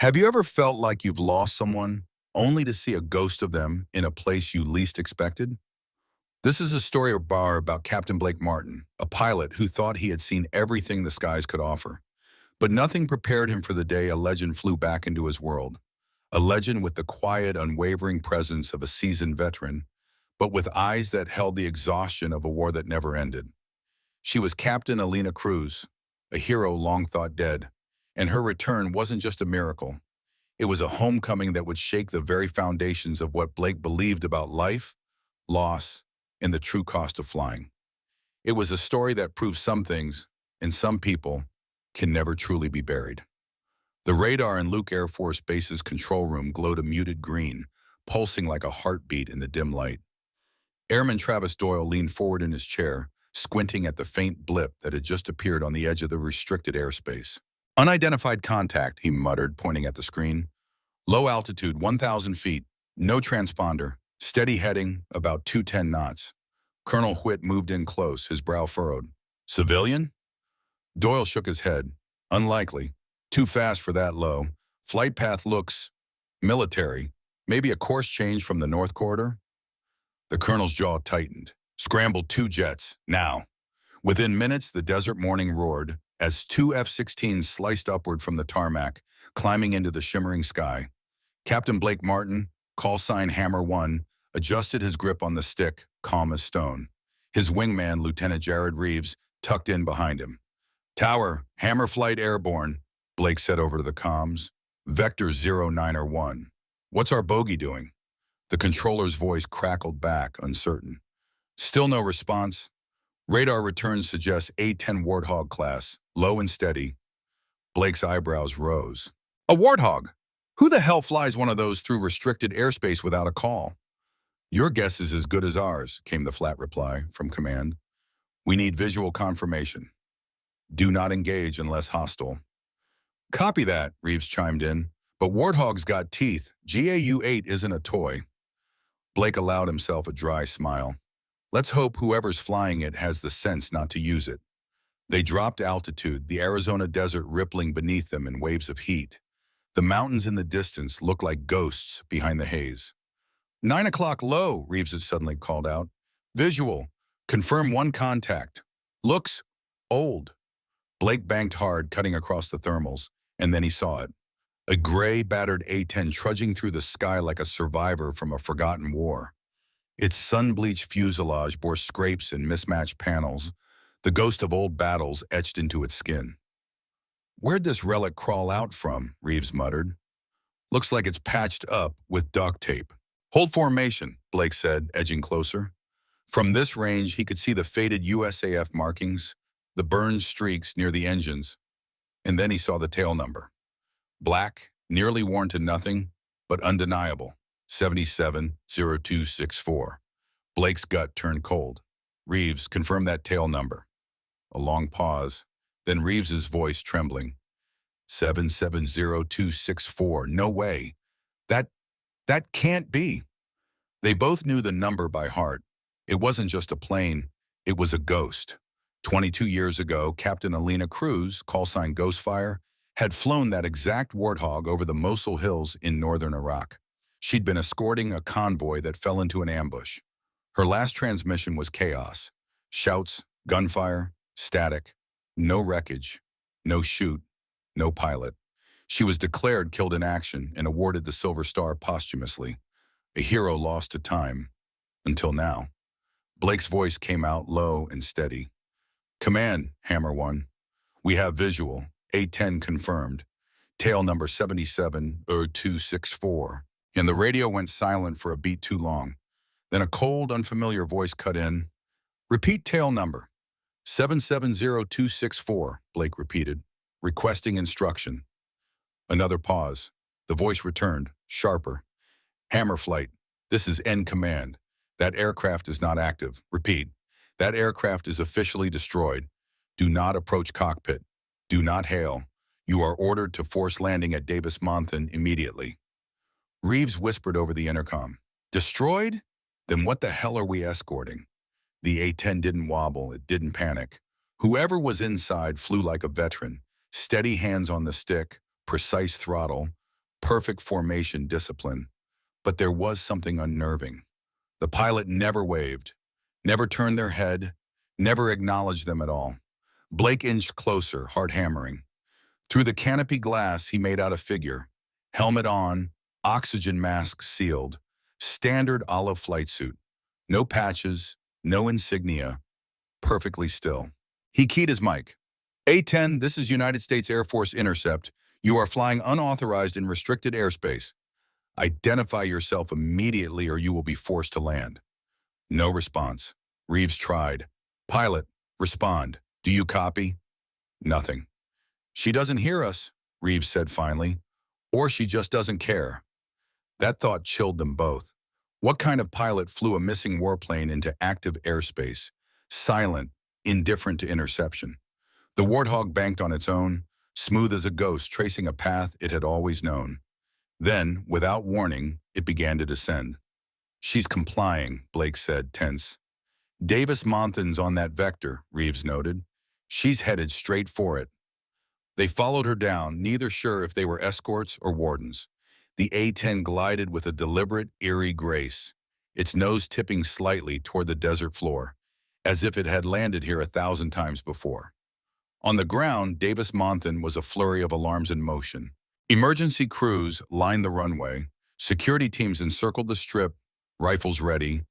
Have you ever felt like you've lost someone only to see a ghost of them in a place you least expected? This is a story about Captain Blake Martin, a pilot who thought he had seen everything the skies could offer. But nothing prepared him for the day a legend flew back into his world. A legend with the quiet, unwavering presence of a seasoned veteran, but with eyes that held the exhaustion of a war that never ended. She was Captain Alina Cruz, a hero long thought dead, and her return wasn't just a miracle. It was a homecoming that would shake the very foundations of what Blake believed about life, loss, and the true cost of flying. It was a story that proved some things, and some people, can never truly be buried. The radar in Luke Air Force Base's control room glowed a muted green, pulsing like a heartbeat in the dim light. Airman Travis Doyle leaned forward in his chair, squinting at the faint blip that had just appeared on the edge of the restricted airspace. Unidentified contact, he muttered, pointing at the screen. Low altitude, 1,000 feet, no transponder, steady heading, about 210 knots. Colonel Whitt moved in close, his brow furrowed. Civilian? Doyle shook his head. Unlikely. Too fast for that low. Flight path looks military. Maybe a course change from the North Corridor? The colonel's jaw tightened. Scrambled 2 jets, now. Within minutes, the desert morning roared as 2 F-16s sliced upward from the tarmac, climbing into the shimmering sky. Captain Blake Martin, callsign Hammer 1, adjusted his grip on the stick, calm as stone. His wingman, Lieutenant Jared Reeves, tucked in behind him. Tower, Hammer Flight airborne, Blake said over to the comms. Vector 0901. What's our bogey doing? The controller's voice crackled back, uncertain. Still no response. Radar returns suggests A-10 Warthog class, low and steady. Blake's eyebrows rose. A Warthog? Who the hell flies one of those through restricted airspace without a call? Your guess is as good as ours, came the flat reply from command. We need visual confirmation. Do not engage unless hostile. Copy that, Reeves chimed in. But Warthog's got teeth. GAU-8 isn't a toy. Blake allowed himself a dry smile. Let's hope whoever's flying it has the sense not to use it. They dropped altitude, the Arizona desert rippling beneath them in waves of heat. The mountains in the distance looked like ghosts behind the haze. 9 o'clock low, Reeves had suddenly called out. Visual. Confirm 1 contact. Looks old. Blake banked hard, cutting across the thermals, and then he saw it. A gray, battered A-10 trudging through the sky like a survivor from a forgotten war. Its sun-bleached fuselage bore scrapes and mismatched panels, the ghost of old battles etched into its skin. Where'd this relic crawl out from? Reeves muttered. Looks like it's patched up with duct tape. Hold formation, Blake said, edging closer. From this range, he could see the faded USAF markings, the burned streaks near the engines, and then he saw the tail number. Black, nearly worn to nothing, but undeniable. 770264. Blake's gut turned cold. Reeves, confirm that tail number. A long pause, then Reeves's voice trembling. 770264. No way. That can't be. They both knew the number by heart. It wasn't just a plane, it was a ghost. 22 years ago, Captain Alina Cruz, callsign Ghostfire, had flown that exact Warthog over the Mosul Hills in northern Iraq. She'd been escorting a convoy that fell into an ambush. Her last transmission was chaos. Shouts, gunfire, static, no wreckage, no chute, no pilot. She was declared killed in action and awarded the Silver Star posthumously, a hero lost to time, until now. Blake's voice came out low and steady. Command, Hammer 1. We have visual, A-10 confirmed, tail number 770264. And the radio went silent for a beat too long. Then a cold, unfamiliar voice cut in. Repeat tail number. 770264, Blake repeated, requesting instruction. Another pause. The voice returned, sharper. Hammer Flight, this is N Command. That aircraft is not active. Repeat. That aircraft is officially destroyed. Do not approach cockpit. Do not hail. You are ordered to force landing at Davis-Monthan immediately. Reeves whispered over the intercom. Destroyed? Then what the hell are we escorting? The A-10 didn't wobble, it didn't panic. Whoever was inside flew like a veteran, steady hands on the stick, precise throttle, perfect formation discipline. But there was something unnerving. The pilot never waved, never turned their head, never acknowledged them at all. Blake inched closer, heart hammering. Through the canopy glass, he made out a figure. Helmet on, oxygen mask sealed, standard olive flight suit. No patches, no insignia, perfectly still. He keyed his mic. A-10, this is United States Air Force Intercept. You are flying unauthorized in restricted airspace. Identify yourself immediately or you will be forced to land. No response. Reeves tried. Pilot, respond. Do you copy? Nothing. She doesn't hear us, Reeves said finally. Or she just doesn't care. That thought chilled them both. What kind of pilot flew a missing warplane into active airspace? Silent, indifferent to interception. The Warthog banked on its own, smooth as a ghost tracing a path it had always known. Then, without warning, it began to descend. She's complying, Blake said, tense. Davis Monthan's on that vector, Reeves noted. She's headed straight for it. They followed her down, neither sure if they were escorts or wardens. The A-10 glided with a deliberate, eerie grace, its nose tipping slightly toward the desert floor, as if it had landed here 1,000 times before. On the ground, Davis Monthan was a flurry of alarms in motion. Emergency crews lined the runway, security teams encircled the strip, rifles ready,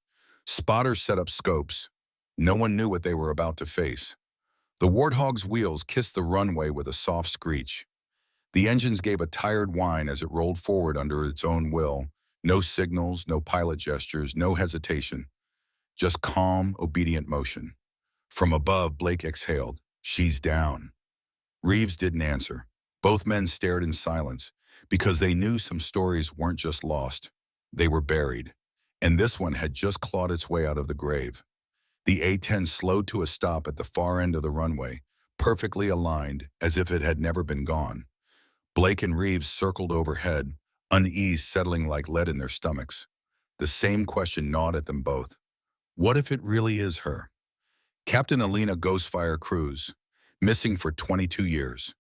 spotters set up scopes. No one knew what they were about to face. The Warthog's wheels kissed the runway with a soft screech. The engines gave a tired whine as it rolled forward under its own will. No signals, no pilot gestures, no hesitation. Just calm, obedient motion. From above, Blake exhaled. She's down. Reeves didn't answer. Both men stared in silence, because they knew some stories weren't just lost. They were buried. And this one had just clawed its way out of the grave. The A-10 slowed to a stop at the far end of the runway, perfectly aligned, as if it had never been gone. Blake and Reeves circled overhead, unease settling like lead in their stomachs. The same question gnawed at them both. What if it really is her? Captain Alina Ghostfire Cruz, missing for 22 years.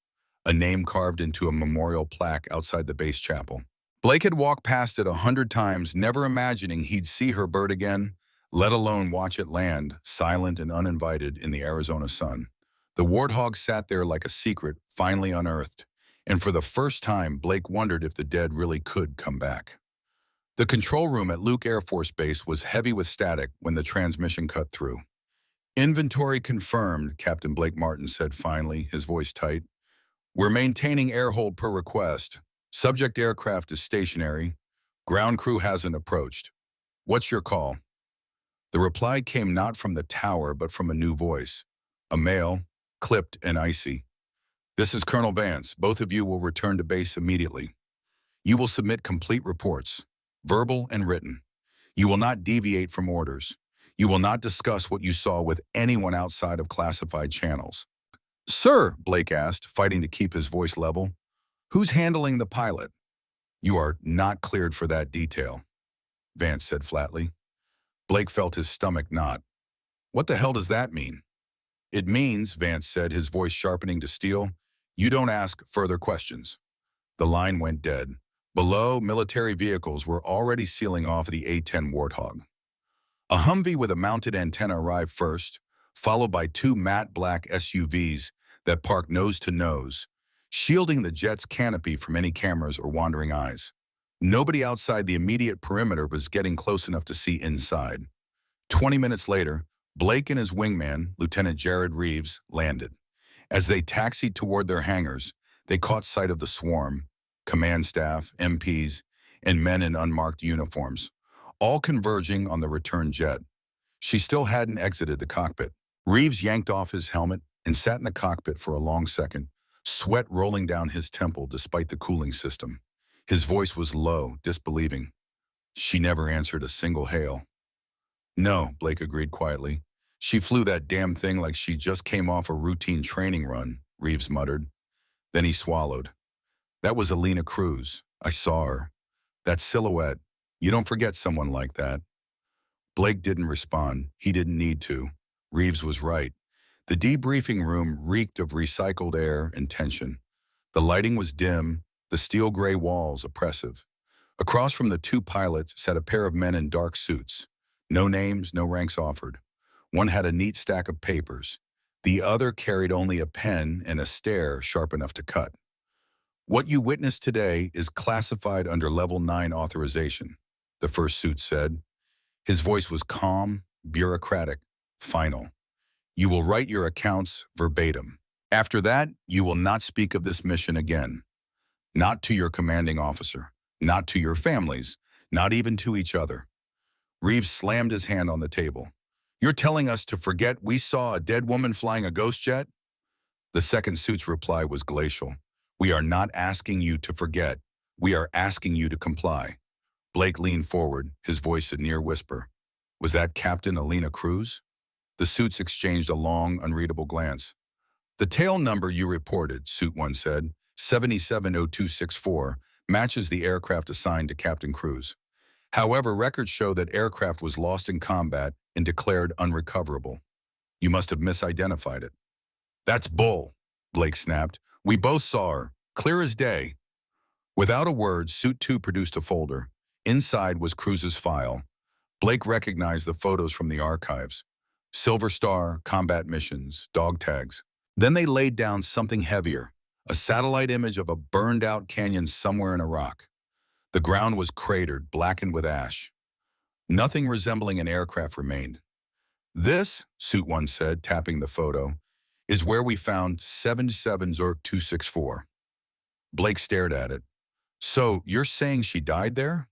A name carved into a memorial plaque outside the base chapel. Blake had walked past it 100 times, never imagining he'd see her bird again, let alone watch it land, silent and uninvited, in the Arizona sun. The Warthog sat there like a secret, finally unearthed, and for the first time, Blake wondered if the dead really could come back. The control room at Luke Air Force Base was heavy with static when the transmission cut through. Inventory confirmed, Captain Blake Martin said finally, his voice tight. We're maintaining air hold per request. Subject aircraft is stationary. Ground crew hasn't approached. What's your call? The reply came not from the tower, but from a new voice. A male, clipped and icy. This is Colonel Vance. Both of you will return to base immediately. You will submit complete reports, verbal and written. You will not deviate from orders. You will not discuss what you saw with anyone outside of classified channels. Sir, Blake asked, fighting to keep his voice level, who's handling the pilot? You are not cleared for that detail, Vance said flatly. Blake felt his stomach knot. What the hell does that mean? It means, Vance said, his voice sharpening to steel, you don't ask further questions. The line went dead. Below, military vehicles were already sealing off the A-10 Warthog. A Humvee with a mounted antenna arrived first, followed by two matte black SUVs that parked nose to nose, shielding the jet's canopy from any cameras or wandering eyes. Nobody outside the immediate perimeter was getting close enough to see inside. 20 minutes later, Blake and his wingman, Lieutenant Jared Reeves, landed. As they taxied toward their hangars, they caught sight of the swarm, command staff, MPs, and men in unmarked uniforms, all converging on the return jet. She still hadn't exited the cockpit. Reeves yanked off his helmet and sat in the cockpit for a long second, sweat rolling down his temple despite the cooling system. His voice was low, disbelieving. She never answered a single hail. No, Blake agreed quietly. She flew that damn thing like she just came off a routine training run, Reeves muttered. Then he swallowed. That was Alina Cruz. I saw her. That silhouette. You don't forget someone like that. Blake didn't respond. He didn't need to. Reeves was right. The debriefing room reeked of recycled air and tension. The lighting was dim, the the steel gray walls oppressive. Across from the two pilots sat a pair of men in dark suits. No names, no ranks offered. One had a neat stack of papers. The other carried only a pen and a stare sharp enough to cut. "What you witnessed today is classified under Level 9 authorization," the first suit said. His voice was calm, bureaucratic, final. "You will write your accounts verbatim. After that, you will not speak of this mission again. Not to your commanding officer, not to your families, not even to each other." Reeves slammed his hand on the table. "You're telling us to forget we saw a dead woman flying a ghost jet?" The second suit's reply was glacial. "We are not asking you to forget. We are asking you to comply." Blake leaned forward, his voice a near whisper. "Was that Captain Alina Cruz?" The suits exchanged a long, unreadable glance. "The tail number you reported," Suit 1 said, 770264, matches the aircraft assigned to Captain Cruz. However, records show that aircraft was lost in combat and declared unrecoverable. You must have misidentified it." "That's bull," Blake snapped. "We both saw her, clear as day." Without a word, Suit 2 produced a folder. Inside was Cruz's file. Blake recognized the photos from the archives. Silver Star, combat missions, dog tags. Then they laid down something heavier, a satellite image of a burned-out canyon somewhere in Iraq. The ground was cratered, blackened with ash. Nothing resembling an aircraft remained. "This," Suit 1 said, tapping the photo, "is where we found 770264. Blake stared at it. "So, you're saying she died there?"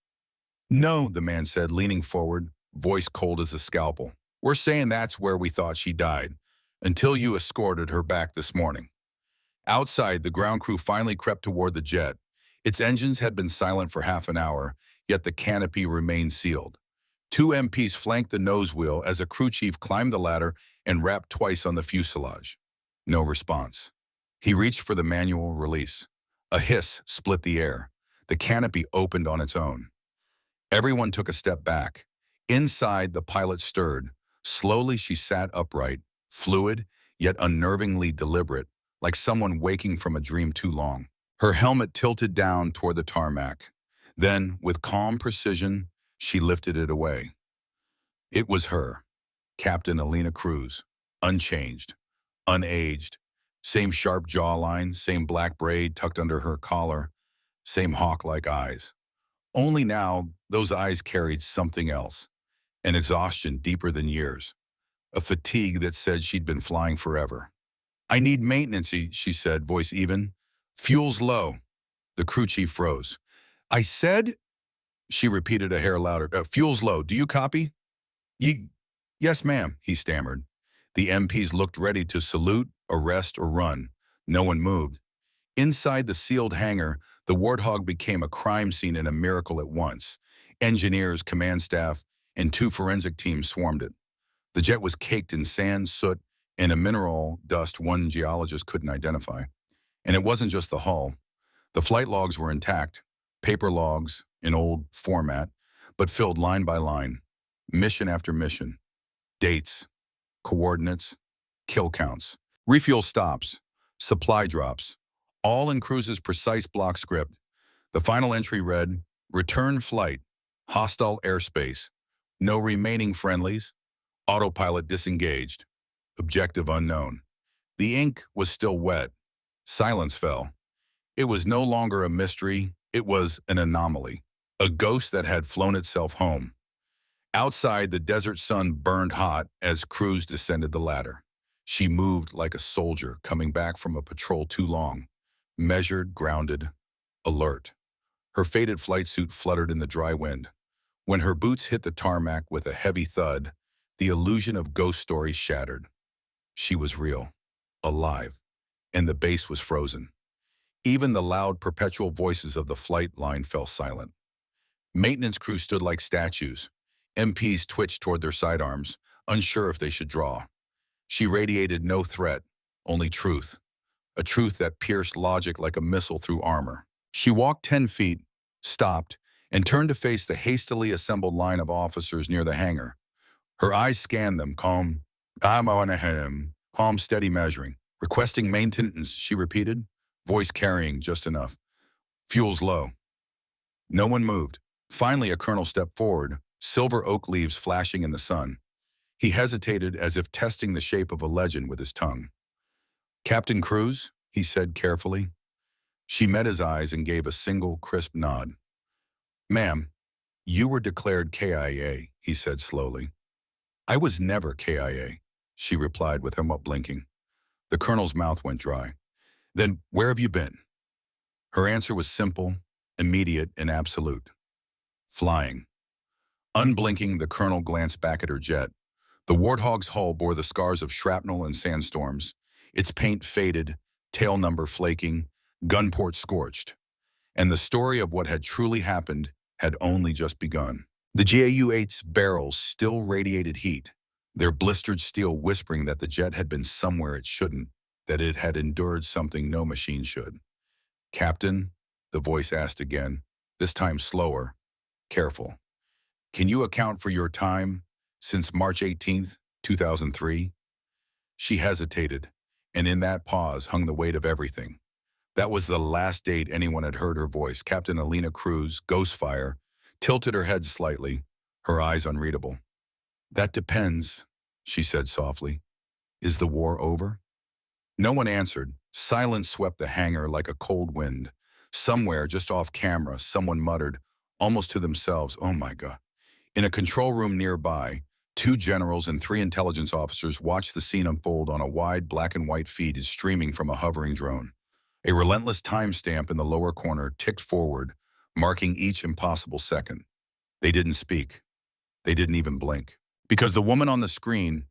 "No," the man said, leaning forward, voice cold as a scalpel. "We're saying that's where we thought she died, until you escorted her back this morning." Outside, the ground crew finally crept toward the jet. Its engines had been silent for half an hour, yet the canopy remained sealed. Two MPs flanked the nose wheel as a crew chief climbed the ladder and rapped twice on the fuselage. No response. He reached for the manual release. A hiss split the air. The canopy opened on its own. Everyone took a step back. Inside, the pilot stirred. Slowly, she sat upright, fluid, yet unnervingly deliberate, like someone waking from a dream too long. Her helmet tilted down toward the tarmac. Then, with calm precision, she lifted it away. It was her, Captain Alina Cruz, unchanged, unaged, same sharp jawline, same black braid tucked under her collar, same hawk-like eyes. Only now, those eyes carried something else, an exhaustion deeper than years, a fatigue that said she'd been flying forever. "I need maintenance," she said, voice even. "Fuel's low." The crew chief froze. "I said," she repeated a hair louder, "fuel's low. Do you copy?" Yes, ma'am," he stammered. The MPs looked ready to salute, arrest, or run. No one moved. Inside the sealed hangar, the Warthog became a crime scene and a miracle at once. Engineers, command staff, and two forensic teams swarmed it. The jet was caked in sand, soot, and a mineral dust one geologist couldn't identify. And it wasn't just the hull. The flight logs were intact, paper logs in old format, but filled line by line, mission after mission. Dates, coordinates, kill counts, refuel stops, supply drops, all in Cruz's precise block script. The final entry read, "Return flight, hostile airspace, no remaining friendlies, autopilot disengaged, objective unknown." The ink was still wet. Silence fell. It was no longer a mystery, it was an anomaly, a ghost that had flown itself home. Outside, the desert sun burned hot as Cruz descended the ladder. She moved like a soldier coming back from a patrol too long, measured, grounded, alert. Her faded flight suit fluttered in the dry wind. When her boots hit the tarmac with a heavy thud, the illusion of ghost stories shattered. She was real, alive, and the base was frozen. Even the loud, perpetual voices of the flight line fell silent. Maintenance crew stood like statues. MPs twitched toward their sidearms, unsure if they should draw. She radiated no threat, only truth. A truth that pierced logic like a missile through armor. She walked 10 feet, stopped, and turned to face the hastily assembled line of officers near the hangar. Her eyes scanned them, calm, calm, steady measuring. "Requesting maintenance," she repeated, voice carrying just enough. Fuel's low. No one moved. Finally, a colonel stepped forward, silver oak leaves flashing in the sun. He hesitated as if testing the shape of a legend with his tongue. "Captain Cruz?" he said carefully. She met his eyes and gave a single crisp nod. "Ma'am, you were declared KIA, he said slowly. "I was never KIA, she replied without blinking. The colonel's mouth went dry. "Then where have you been?" Her answer was simple, immediate, and absolute. "Flying." Unblinking, the colonel glanced back at her jet. The Warthog's hull bore the scars of shrapnel and sandstorms, its paint faded, tail number flaking, gun port scorched. And the story of what had truly happened had only just begun. The JU-8's barrels still radiated heat, their blistered steel whispering that the jet had been somewhere it shouldn't, that it had endured something no machine should. "Captain," the voice asked again, this time slower, careful. "Can you account for your time since March 18th, 2003? She hesitated, and in that pause hung the weight of everything. That was the last date anyone had heard her voice. Captain Alina Cruz, Ghostfire, tilted her head slightly, her eyes unreadable. "That depends," she said softly. "Is the war over?" No one answered. Silence swept the hangar like a cold wind. Somewhere, just off camera, someone muttered, almost to themselves, "Oh my God." In a control room nearby, 2 generals and 3 intelligence officers watched the scene unfold on a wide black and white feed streaming from a hovering drone. A relentless timestamp in the lower corner ticked forward, marking each impossible second. They didn't speak. They didn't even blink. Because the woman on the screen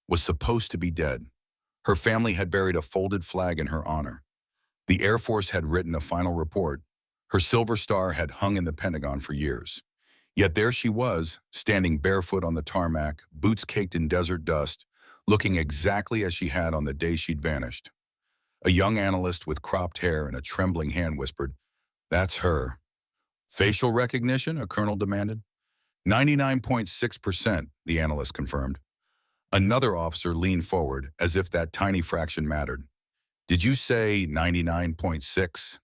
was supposed to be dead. Her family had buried a folded flag in her honor. The Air Force had written a final report. Her silver star had hung in the Pentagon for years. Yet there she was, standing barefoot on the tarmac, boots caked in desert dust, looking exactly as she had on the day she'd vanished. A young analyst with cropped hair and a trembling hand whispered, "That's her." "Facial recognition?" a colonel demanded. 99.6%, the analyst confirmed. Another officer leaned forward, as if that tiny fraction mattered. "Did you say 99.6?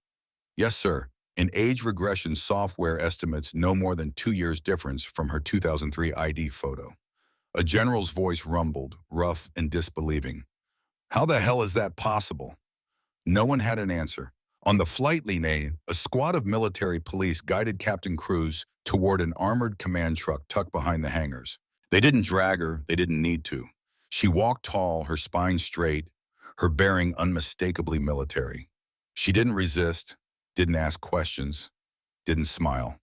"Yes, sir. In age regression software estimates no more than 2 years difference from her 2003 ID photo." A general's voice rumbled, rough and disbelieving. "How the hell is that possible?" No one had an answer. On the flight lane, a squad of military police guided Captain Cruz toward an armored command truck tucked behind the hangars. They didn't drag her, they didn't need to. She walked tall, her spine straight, her bearing unmistakably military. She didn't resist, didn't ask questions, didn't smile.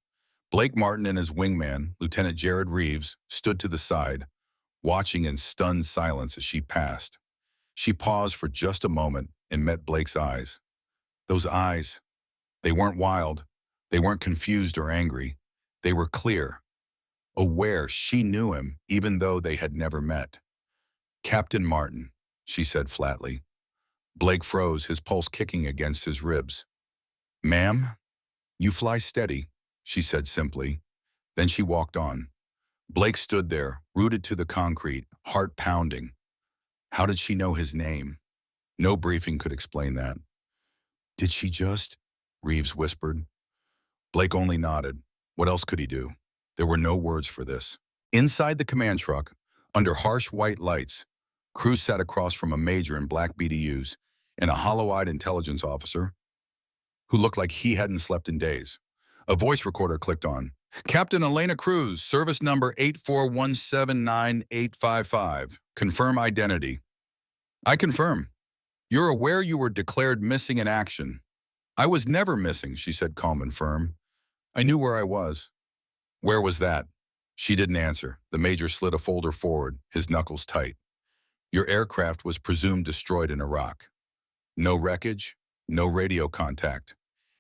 Blake Martin and his wingman, Lieutenant Jared Reeves, stood to the side, watching in stunned silence as she passed. She paused for just a moment and met Blake's eyes. Those eyes, they weren't wild, they weren't confused or angry. They were clear, aware she knew him even though they had never met. "Captain Martin," she said flatly. Blake froze, his pulse kicking against his ribs. "Ma'am, you fly steady," she said simply. Then she walked on. Blake stood there, rooted to the concrete, heart pounding. How did she know his name? No briefing could explain that. "Did she just?" Reeves whispered. Blake only nodded. What else could he do? There were no words for this. Inside the command truck, under harsh white lights, Cruz sat across from a major in black BDUs and a hollow-eyed intelligence officer who looked like he hadn't slept in days. A voice recorder clicked on. "Captain Alina Cruz, service number 84179-855. Confirm identity." "I confirm. You're aware you were declared missing in action." "I was never missing," she said calm and firm. "I knew where I was." "Where was that?" She didn't answer. The major slid a folder forward, his knuckles tight. "Your aircraft was presumed destroyed in Iraq. No wreckage, no radio contact.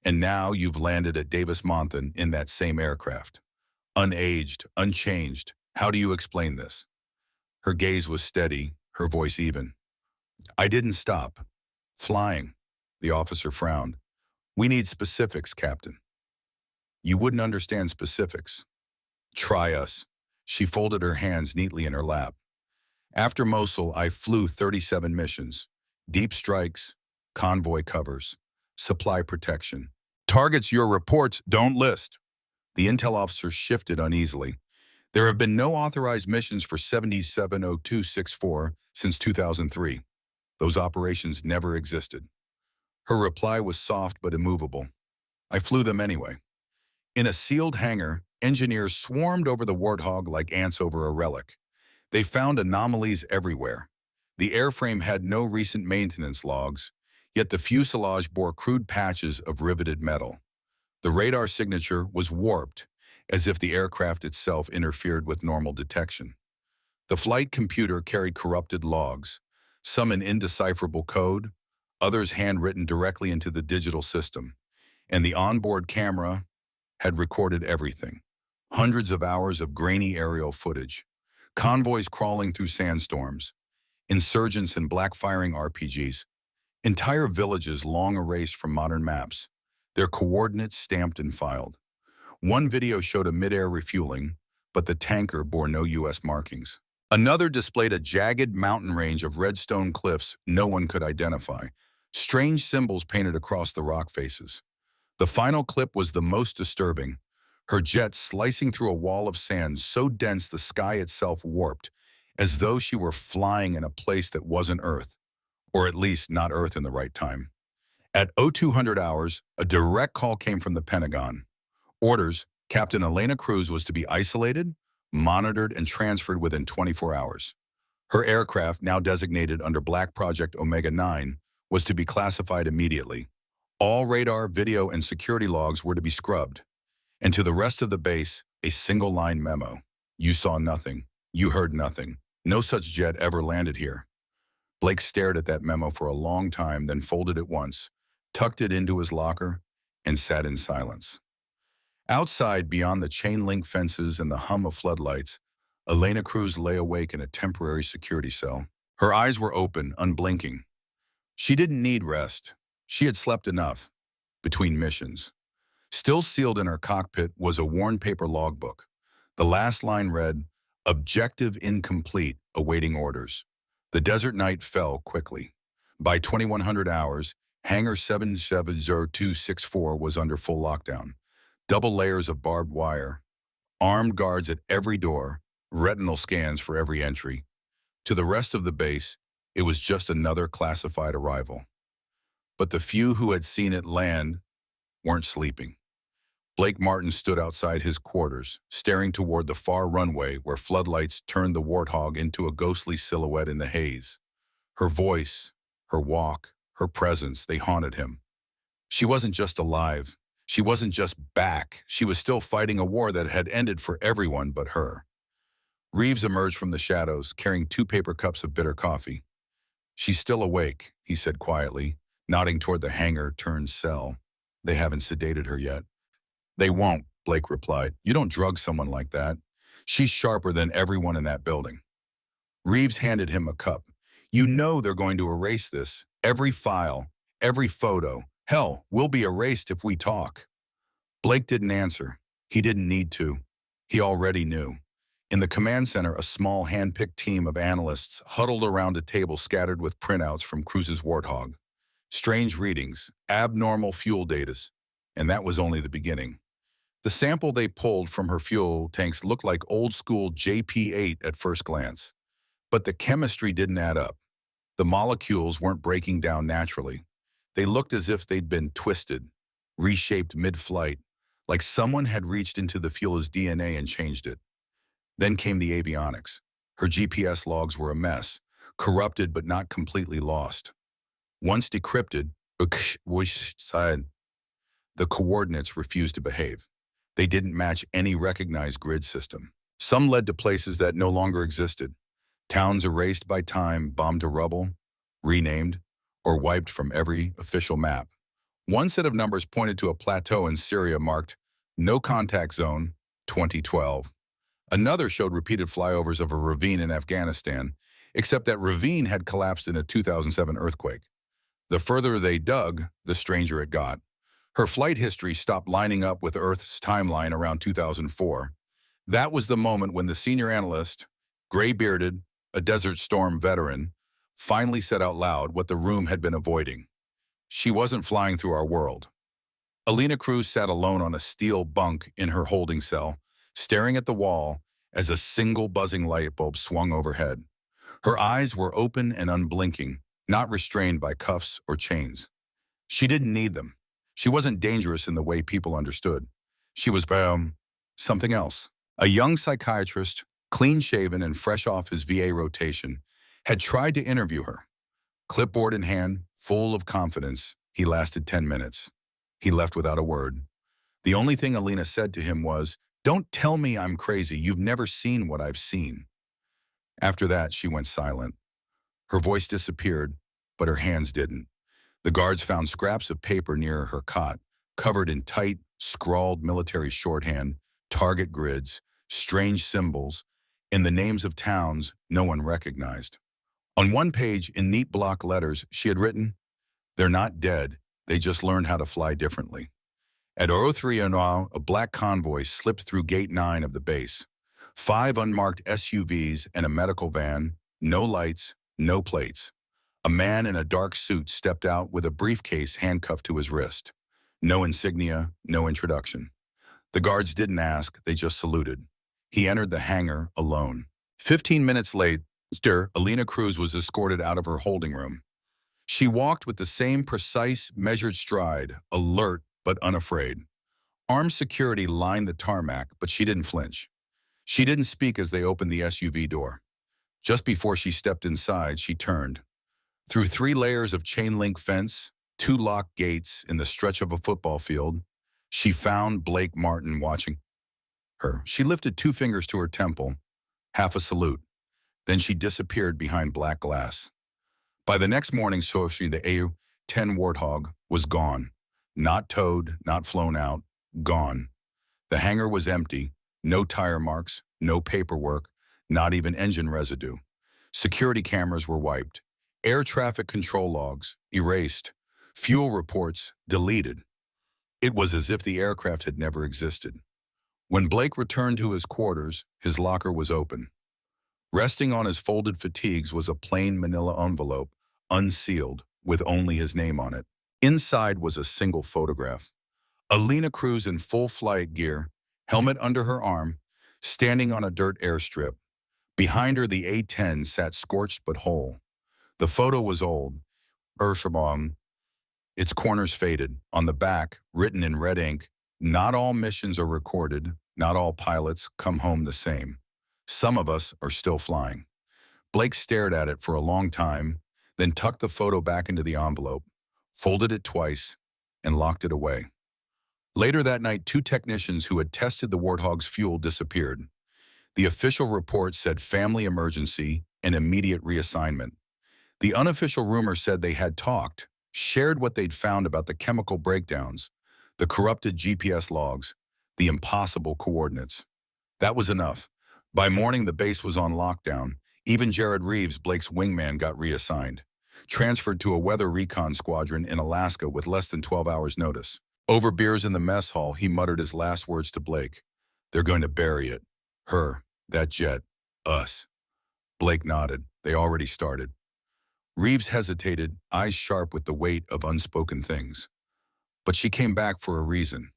And now you've landed at Davis-Monthan in that same aircraft. Unaged, unchanged. How do you explain this?" Her gaze was steady, her voice even. "I didn't stop. Flying." The officer frowned. "We need specifics, Captain." "You wouldn't understand specifics." "Try us." She folded her hands neatly in her lap. "After Mosul, I flew 37 missions. Deep strikes, convoy covers, supply protection. Targets your reports don't list. The intel officer shifted uneasily. There have been no authorized missions for 770264 since 2003. Those operations never existed. Her reply was soft but immovable. I flew them anyway. In a sealed hangar, engineers swarmed over the Warthog like ants over a relic. They found anomalies everywhere. The airframe had no recent maintenance logs, yet the fuselage bore crude patches of riveted metal. The radar signature was warped, as if the aircraft itself interfered with normal detection. The flight computer carried corrupted logs, some in indecipherable code, others handwritten directly into the digital system, and the onboard camera had recorded everything. Hundreds of hours of grainy aerial footage, convoys crawling through sandstorms, insurgents and black-firing RPGs, entire villages long erased from modern maps, their coordinates stamped and filed. One video showed a mid-air refueling, but the tanker bore no U.S. markings. Another displayed a jagged mountain range of red stone cliffs no one could identify, strange symbols painted across the rock faces. The final clip was the most disturbing, her jet slicing through a wall of sand so dense the sky itself warped, as though she were flying in a place that wasn't Earth, or at least not Earth in the right time. At 0200 hours, a direct call came from the Pentagon. Orders: Captain Alina Cruz was to be isolated, monitored, and transferred within 24 hours. Her aircraft, now designated under Black Project Omega 9, was to be classified immediately. All radar, video, and security logs were to be scrubbed. And to the rest of the base, a single-line memo. You saw nothing. You heard nothing. No such jet ever landed here. Blake stared at that memo for a long time, then folded it once, tucked it into his locker, and sat in silence. Outside, beyond the chain-link fences and the hum of floodlights, Alina Cruz lay awake in a temporary security cell. Her eyes were open, unblinking. She didn't need rest. She had slept enough, between missions. Still sealed in her cockpit was a worn paper logbook. The last line read, "Objective incomplete, awaiting orders." The desert night fell quickly. By 2100 hours, Hangar 770264 was under full lockdown. Double layers of barbed wire, armed guards at every door, retinal scans for every entry. To the rest of the base, it was just another classified arrival. But the few who had seen it land weren't sleeping. Blake Martin stood outside his quarters, staring toward the far runway where floodlights turned the Warthog into a ghostly silhouette in the haze. Her voice, her walk, her presence, they haunted him. She wasn't just alive. She wasn't just back. She was still fighting a war that had ended for everyone but her. Reeves emerged from the shadows, carrying 2 paper cups of bitter coffee. "She's still awake," he said quietly, nodding toward the hangar-turned cell. "They haven't sedated her yet." "They won't," Blake replied. "You don't drug someone like that. She's sharper than everyone in that building." Reeves handed him a cup. "You know they're going to erase this. Every file, every photo. Hell, we'll be erased if we talk." Blake didn't answer. He didn't need to. He already knew. In the command center, a small hand-picked team of analysts huddled around a table scattered with printouts from Cruz's Warthog. Strange readings, abnormal fuel data, and that was only the beginning. The sample they pulled from her fuel tanks looked like old-school JP-8 at first glance. But the chemistry didn't add up. The molecules weren't breaking down naturally. They looked as if they'd been twisted, reshaped mid-flight, like someone had reached into the fuel's DNA and changed it. Then came the avionics. Her GPS logs were a mess, corrupted but not completely lost. Once decrypted, the coordinates refused to behave. They didn't match any recognized grid system. Some led to places that no longer existed. Towns erased by time, bombed to rubble, renamed, or wiped from every official map. One set of numbers pointed to a plateau in Syria marked "No Contact Zone, 2012." Another showed repeated flyovers of a ravine in Afghanistan, except that ravine had collapsed in a 2007 earthquake. The further they dug, the stranger it got. Her flight history stopped lining up with Earth's timeline around 2004. That was the moment when the senior analyst, gray-bearded, a Desert Storm veteran, finally said out loud what the room had been avoiding. "She wasn't flying through our world." Alina Cruz sat alone on a steel bunk in her holding cell, staring at the wall as a single buzzing light bulb swung overhead. Her eyes were open and unblinking, not restrained by cuffs or chains. She didn't need them. She wasn't dangerous in the way people understood. She was, something else. A young psychiatrist, clean-shaven and fresh off his VA rotation, had tried to interview her. Clipboard in hand, full of confidence, he lasted 10 minutes. He left without a word. The only thing Alina said to him was, "Don't tell me I'm crazy. You've never seen what I've seen." After that, she went silent. Her voice disappeared, but her hands didn't. The guards found scraps of paper near her cot, covered in tight, scrawled military shorthand, target grids, strange symbols, and the names of towns no one recognized. On one page, in neat block letters, she had written, "They're not dead, they just learned how to fly differently." At 03:00, a black convoy slipped through Gate 9 of the base. 5 unmarked SUVs and a medical van, no lights, no plates. A man in a dark suit stepped out with a briefcase handcuffed to his wrist. No insignia, no introduction. The guards didn't ask, they just saluted. He entered the hangar alone. 15 minutes later, Alina Cruz was escorted out of her holding room. She walked with the same precise, measured stride, alert but unafraid. Armed security lined the tarmac, but she didn't flinch. She didn't speak as they opened the SUV door. Just before she stepped inside, she turned. Through 3 layers of chain-link fence, 2 locked gates in the stretch of a football field, she found Blake Martin watching her. She lifted 2 fingers to her temple, half a salute. Then she disappeared behind black glass. By the next morning, Sophie, the A-10 Warthog, was gone. Not towed, not flown out, gone. The hangar was empty, no tire marks, no paperwork, not even engine residue. Security cameras were wiped. Air traffic control logs, erased. Fuel reports, deleted. It was as if the aircraft had never existed. When Blake returned to his quarters, his locker was open. Resting on his folded fatigues was a plain manila envelope, unsealed, with only his name on it. Inside was a single photograph. Alina Cruz in full flight gear, helmet under her arm, standing on a dirt airstrip. Behind her, the A-10 sat scorched but whole. The photo was old, Urshabong, its corners faded. On the back, written in red ink, "Not all missions are recorded, not all pilots come home the same. Some of us are still flying." Blake stared at it for a long time, then tucked the photo back into the envelope, folded it twice, and locked it away. Later that night, 2 technicians who had tested the Warthog's fuel disappeared. The official report said family emergency and immediate reassignment. The unofficial rumor said they had talked, shared what they'd found about the chemical breakdowns, the corrupted GPS logs, the impossible coordinates. That was enough. By morning, the base was on lockdown. Even Jared Reeves, Blake's wingman, got reassigned, transferred to a weather recon squadron in Alaska with less than 12 hours' notice. Over beers in the mess hall, he muttered his last words to Blake. "They're going to bury it. Her, that jet, us." Blake nodded. They already started. Reeves hesitated, eyes sharp with the weight of unspoken things. But she came back for a reason.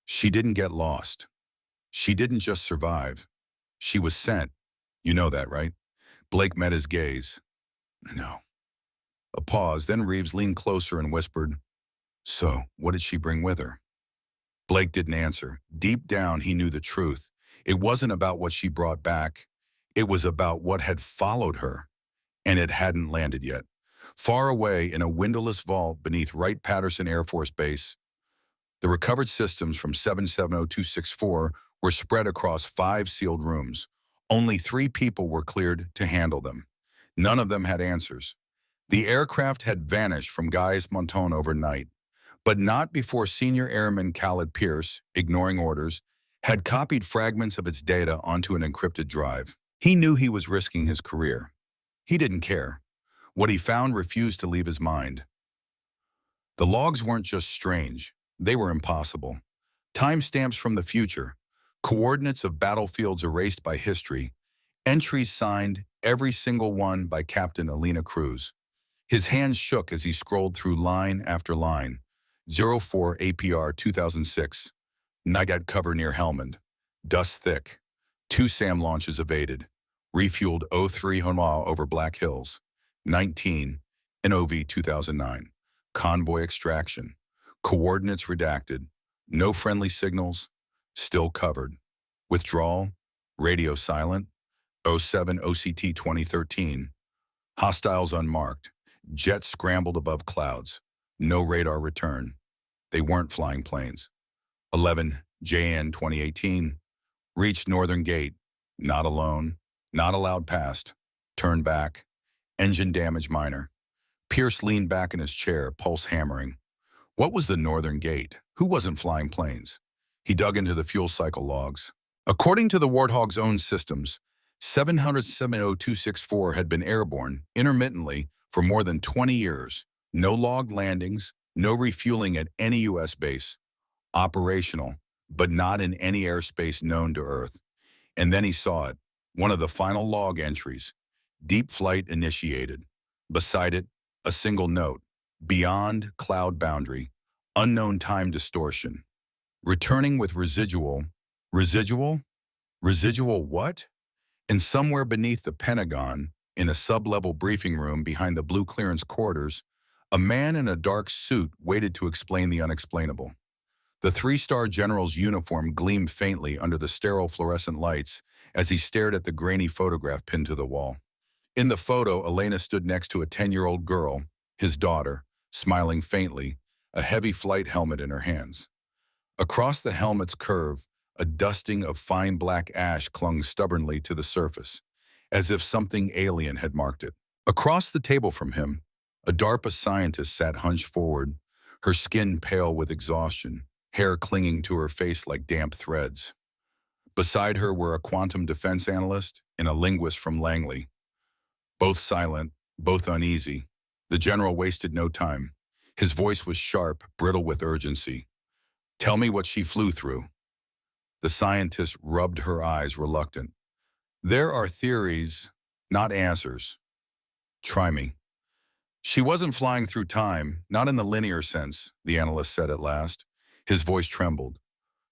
She didn't get lost. She didn't just survive. She was sent. You know that, right? Blake met his gaze. "No." A pause, then Reeves leaned closer and whispered, "So, what did she bring with her?" Blake didn't answer. Deep down, he knew the truth. It wasn't about what she brought back. It was about what had followed her. And it hadn't landed yet. Far away in a windowless vault beneath Wright-Patterson Air Force Base, the recovered systems from 770-264 were spread across 5 sealed rooms. Only 3 people were cleared to handle them. None of them had answers. The aircraft had vanished from Guy's Monton overnight, but not before Senior Airman Khaled Pierce, ignoring orders, had copied fragments of its data onto an encrypted drive. He knew he was risking his career. He didn't care. What he found refused to leave his mind. The logs weren't just strange, they were impossible. Timestamps from the future, coordinates of battlefields erased by history, entries signed, every single one by Captain Alina Cruz. His hands shook as he scrolled through line after line. 04 APR 2006. Night cover near Helmand. Dust thick. 2 SAM launches evaded. Refueled 03 Hanwha over Black Hills. 19. NOV 2009. Convoy extraction. Coordinates redacted. No friendly signals. Still covered. Withdrawal. Radio silent. 07 OCT 2013. Hostiles unmarked. Jets scrambled above clouds. No radar return. They weren't flying planes. 11 JN 2018. Reached Northern Gate. Not alone. Not allowed past. Turned back. Engine damage minor. Pierce leaned back in his chair, pulse hammering. What was the Northern Gate? Who wasn't flying planes? He dug into the fuel cycle logs. According to the Warthog's own systems, 7070264 had been airborne, intermittently, for more than 20 years. No logged landings, no refueling at any U.S. base. Operational, but not in any airspace known to Earth. And then he saw it, one of the final log entries. Deep flight initiated. Beside it, a single note. Beyond cloud boundary. Unknown time distortion. Returning with residual. Residual? Residual what? And somewhere beneath the Pentagon, in a sub-level briefing room behind the blue clearance quarters, a man in a dark suit waited to explain the unexplainable. The 3-star general's uniform gleamed faintly under the sterile fluorescent lights as he stared at the grainy photograph pinned to the wall. In the photo, Alina stood next to a 10-year-old girl, his daughter, smiling faintly, a heavy flight helmet in her hands. Across the helmet's curve, a dusting of fine black ash clung stubbornly to the surface, as if something alien had marked it. Across the table from him, a DARPA scientist sat hunched forward, her skin pale with exhaustion, hair clinging to her face like damp threads. Beside her were a quantum defense analyst and a linguist from Langley. Both silent, both uneasy. The general wasted no time. His voice was sharp, brittle with urgency. Tell me what she flew through. The scientist rubbed her eyes, reluctant. There are theories, not answers. Try me. She wasn't flying through time, not in the linear sense, the analyst said at last. His voice trembled.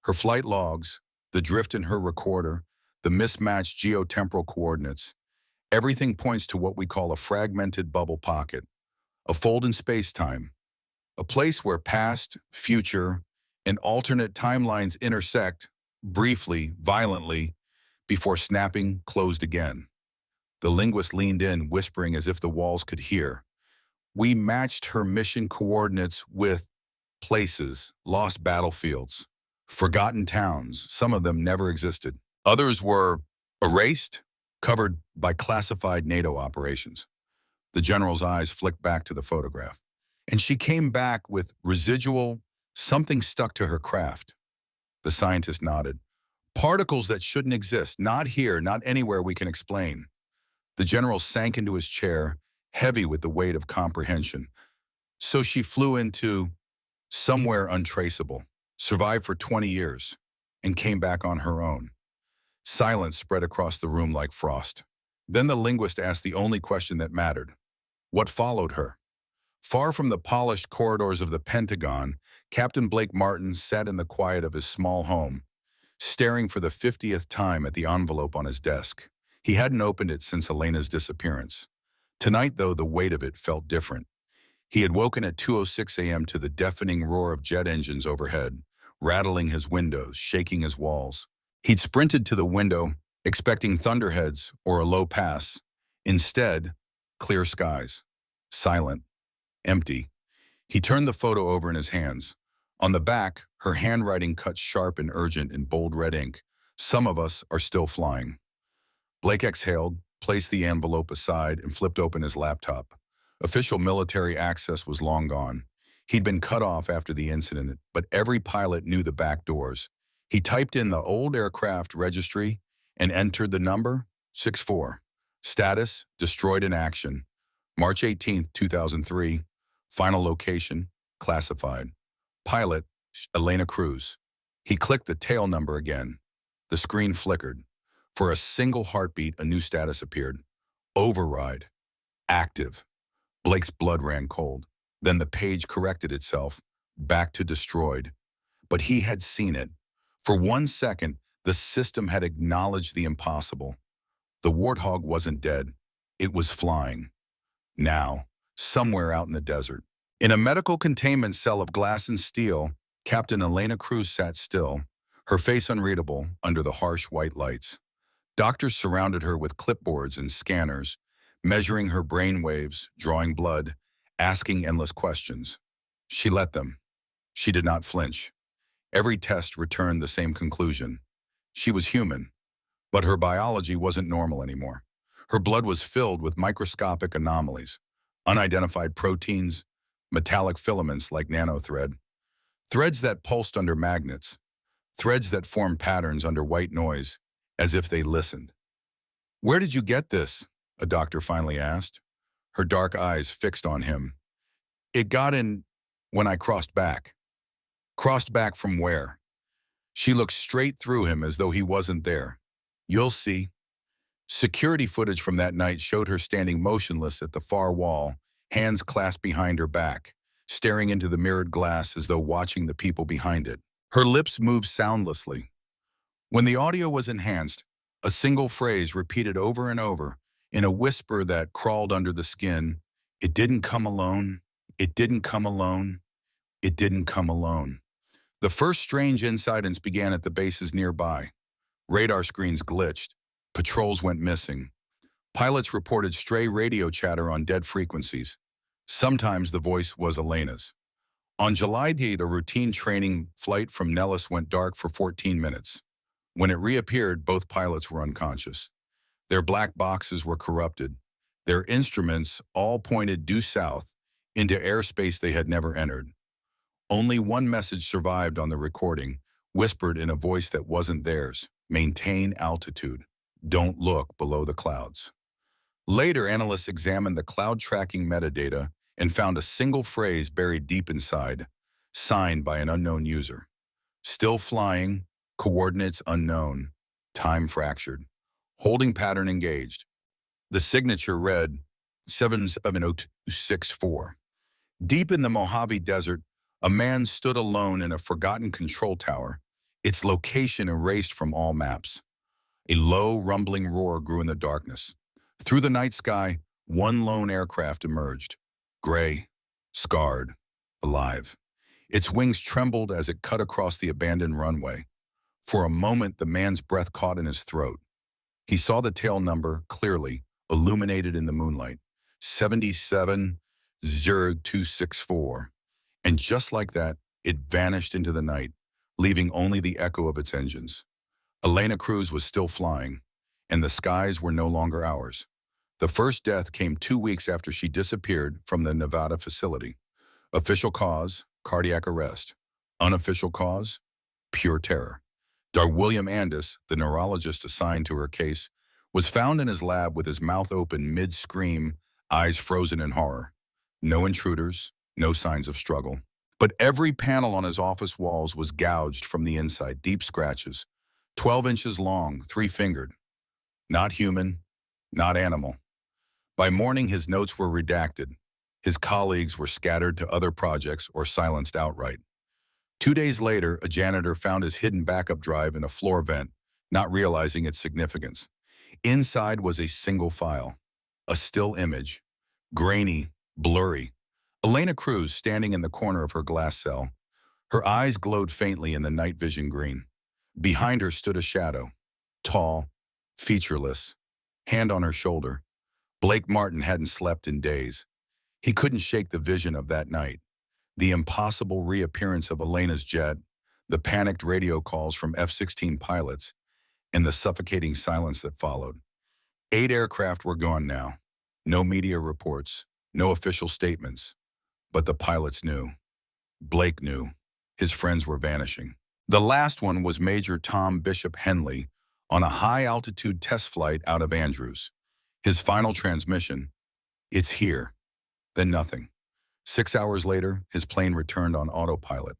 Her flight logs, the drift in her recorder, the mismatched geotemporal coordinates, everything points to what we call a fragmented bubble pocket, a fold in space-time, a place where past, future, and alternate timelines intersect, briefly, violently, before snapping closed again. The linguist leaned in, whispering as if the walls could hear. We matched her mission coordinates with places, lost battlefields, forgotten towns. Some of them never existed. Others were erased, covered by classified NATO operations. The general's eyes flicked back to the photograph. And she came back with residual, something stuck to her craft. The scientist nodded. Particles that shouldn't exist, not here, not anywhere we can explain. The general sank into his chair, heavy with the weight of comprehension. So she flew into somewhere untraceable, survived for 20 years, and came back on her own. Silence spread across the room like frost. Then the linguist asked the only question that mattered. What followed her? Far from the polished corridors of the Pentagon, Captain Blake Martin sat in the quiet of his small home, staring for the 50th time at the envelope on his desk. He hadn't opened it since Elena's disappearance. Tonight, though, the weight of it felt different. He had woken at 2:06 a.m. to the deafening roar of jet engines overhead, rattling his windows, shaking his walls. He'd sprinted to the window, expecting thunderheads or a low pass. Instead, clear skies. Silent. Empty. He turned the photo over in his hands. On the back, her handwriting cut sharp and urgent in bold red ink. Some of us are still flying. Blake exhaled, placed the envelope aside, and flipped open his laptop. Official military access was long gone. He'd been cut off after the incident, but every pilot knew the back doors. He typed in the old aircraft registry and entered the number 64. Status, destroyed in action. March 18, 2003. Final location, classified. Pilot, Alina Cruz. He clicked the tail number again. The screen flickered. For a single heartbeat, a new status appeared. Override. Active. Blake's blood ran cold. Then the page corrected itself. back to destroyed. But he had seen it. For 1 second, the system had acknowledged the impossible. The warthog wasn't dead. It was flying. Now, somewhere out in the desert. In a medical containment cell of glass and steel, Captain Alina Cruz sat still, her face unreadable under the harsh white lights. Doctors surrounded her with clipboards and scanners, measuring her brain waves, drawing blood, asking endless questions. She let them. She did not flinch. Every test returned the same conclusion. She was human, but her biology wasn't normal anymore. Her blood was filled with microscopic anomalies, unidentified proteins, metallic filaments like nanothread, threads that pulsed under magnets, threads that formed patterns under white noise, as if they listened. "Where did you get this?" a doctor finally asked, her dark eyes fixed on him. "It got in when I crossed back." "Crossed back from where?" She looked straight through him as though he wasn't there. "You'll see." Security footage from that night showed her standing motionless at the far wall, hands clasped behind her back, staring into the mirrored glass as though watching the people behind it. Her lips moved soundlessly. When the audio was enhanced, a single phrase repeated over and over, in a whisper that crawled under the skin: "It didn't come alone. It didn't come alone. It didn't come alone." The first strange incidents began at the bases nearby. Radar screens glitched. Patrols went missing. Pilots reported stray radio chatter on dead frequencies. Sometimes the voice was Elena's. On July 8, a routine training flight from Nellis went dark for 14 minutes. When it reappeared, both pilots were unconscious. Their black boxes were corrupted. Their instruments all pointed due south, into airspace they had never entered. Only one message survived on the recording, whispered in a voice that wasn't theirs: "Maintain altitude. Don't look below the clouds." Later, analysts examined the cloud tracking metadata and found a single phrase buried deep inside, signed by an unknown user. "Still flying, coordinates unknown, time fractured, holding pattern engaged." The signature read 77064. Deep in the Mojave Desert, a man stood alone in a forgotten control tower, its location erased from all maps. A low, rumbling roar grew in the darkness. Through the night sky, one lone aircraft emerged, gray, scarred, alive. Its wings trembled as it cut across the abandoned runway. For a moment, the man's breath caught in his throat. He saw the tail number clearly, illuminated in the moonlight: 7700264. And just like that, it vanished into the night, leaving only the echo of its engines. Alina Cruz was still flying, and the skies were no longer ours. The first death came 2 weeks after she disappeared from the Nevada facility. Official cause: cardiac arrest. Unofficial cause: pure terror. Dr. William Andis, the neurologist assigned to her case, was found in his lab with his mouth open mid-scream, eyes frozen in horror. No intruders, no signs of struggle. But every panel on his office walls was gouged from the inside, deep scratches, 12 inches long, 3-fingered. Not human, not animal. By morning, his notes were redacted. His colleagues were scattered to other projects or silenced outright. 2 days later, a janitor found his hidden backup drive in a floor vent, not realizing its significance. Inside was a single file, a still image, grainy, blurry. Alina Cruz standing in the corner of her glass cell. Her eyes glowed faintly in the night vision green. Behind her stood a shadow, tall, featureless, hand on her shoulder. Blake Martin hadn't slept in days. He couldn't shake the vision of that night. The impossible reappearance of Elena's jet, the panicked radio calls from F-16 pilots, and the suffocating silence that followed. 8 aircraft were gone now. No media reports, no official statements. But the pilots knew. Blake knew. His friends were vanishing. The last one was Major Tom Bishop Henley on a high-altitude test flight out of Andrews. His final transmission: "It's here." Then nothing. 6 hours later, his plane returned on autopilot.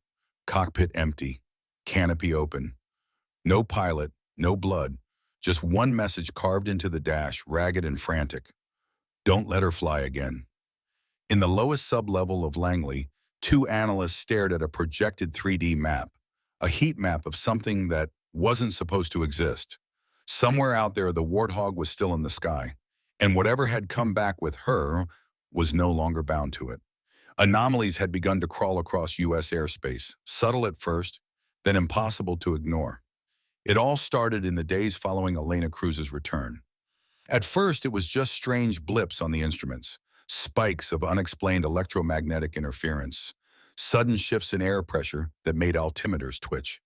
Cockpit empty. Canopy open. No pilot, no blood. Just one message carved into the dash, ragged and frantic: "Don't let her fly again." In the lowest sub-level of Langley, Two analysts stared at a projected 3D map, a heat map of something that wasn't supposed to exist. Somewhere out there, the warthog was still in the sky, and whatever had come back with her was no longer bound to it. Anomalies had begun to crawl across U.S. airspace, subtle at first, then impossible to ignore. It all started in the days following Alina Cruz's return. At first, it was just strange blips on the instruments, spikes of unexplained electromagnetic interference, sudden shifts in air pressure that made altimeters twitch.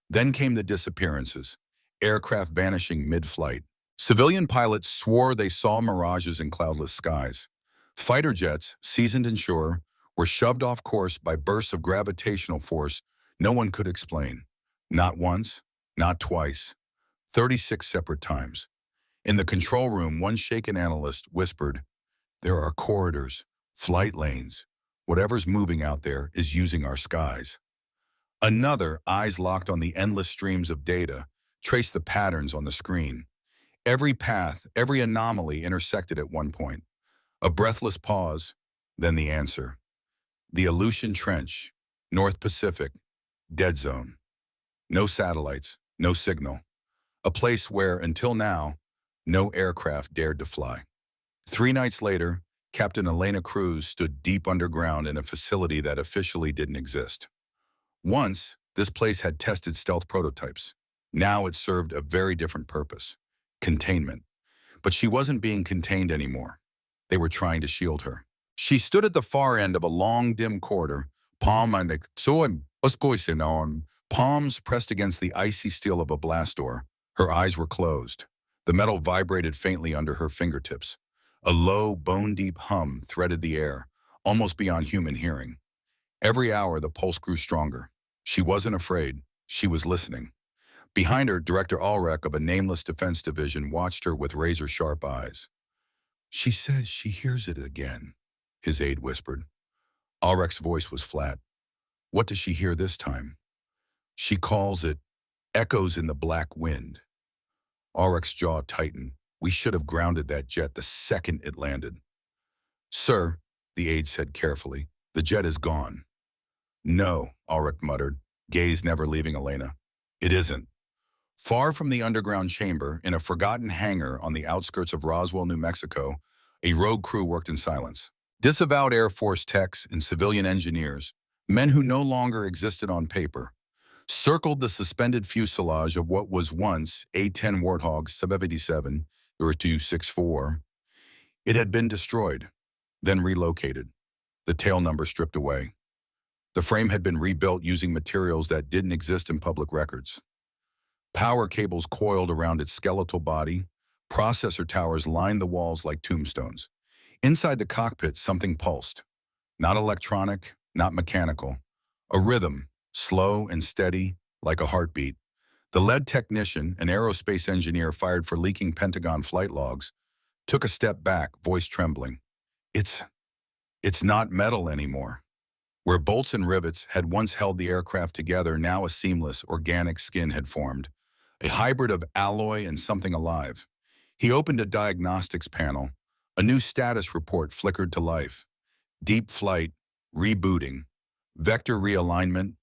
Then came the disappearances, aircraft vanishing mid-flight. Civilian pilots swore they saw mirages in cloudless skies. Fighter jets, seasoned and sure, were shoved off course by bursts of gravitational force no one could explain. Not once, not twice, 36 separate times. In the control room, one shaken analyst whispered, "There are corridors, flight lanes. Whatever's moving out there is using our skies." Another, eyes locked on the endless streams of data, traced the patterns on the screen. Every path, every anomaly intersected at one point. A breathless pause, then the answer. The Aleutian Trench, North Pacific, dead zone. No satellites, no signal. A place where, until now, no aircraft dared to fly. 3 nights later, Captain Alina Cruz stood deep underground in a facility that officially didn't exist. Once, this place had tested stealth prototypes. Now it served a very different purpose: containment. But she wasn't being contained anymore. They were trying to shield her. She stood at the far end of a long, dim corridor, palms pressed against the icy steel of a blast door. Her eyes were closed. The metal vibrated faintly under her fingertips. A low, bone-deep hum threaded the air, almost beyond human hearing. Every hour, the pulse grew stronger. She wasn't afraid. She was listening. Behind her, Director Ulrich of a nameless defense division watched her with razor-sharp eyes. "She says she hears it again," his aide whispered. Ulrich's voice was flat. "What does she hear this time?" "She calls it echoes in the black wind." Ulrich's jaw tightened. "We should have grounded that jet the second it landed." "Sir," the aide said carefully, "the jet is gone." "No," Ulrich muttered, gaze never leaving Alina. "It isn't." Far from the underground chamber, in a forgotten hangar on the outskirts of Roswell, New Mexico, a rogue crew worked in silence. Disavowed Air Force techs and civilian engineers, men who no longer existed on paper, circled the suspended fuselage of what was once A-10 Warthog 757 or 264. It had been destroyed, then relocated, the tail number stripped away. The frame had been rebuilt using materials that didn't exist in public records. Power cables coiled around its skeletal body. Processor towers lined the walls like tombstones. Inside the cockpit, something pulsed. Not electronic, not mechanical. A rhythm, slow and steady, like a heartbeat. The lead technician, an aerospace engineer fired for leaking Pentagon flight logs, took a step back, voice trembling. It's not metal anymore. Where bolts and rivets had once held the aircraft together, now a seamless, organic skin had formed. A hybrid of alloy and something alive. He opened a diagnostics panel. A new status report flickered to life. Deep flight, rebooting, vector realignment,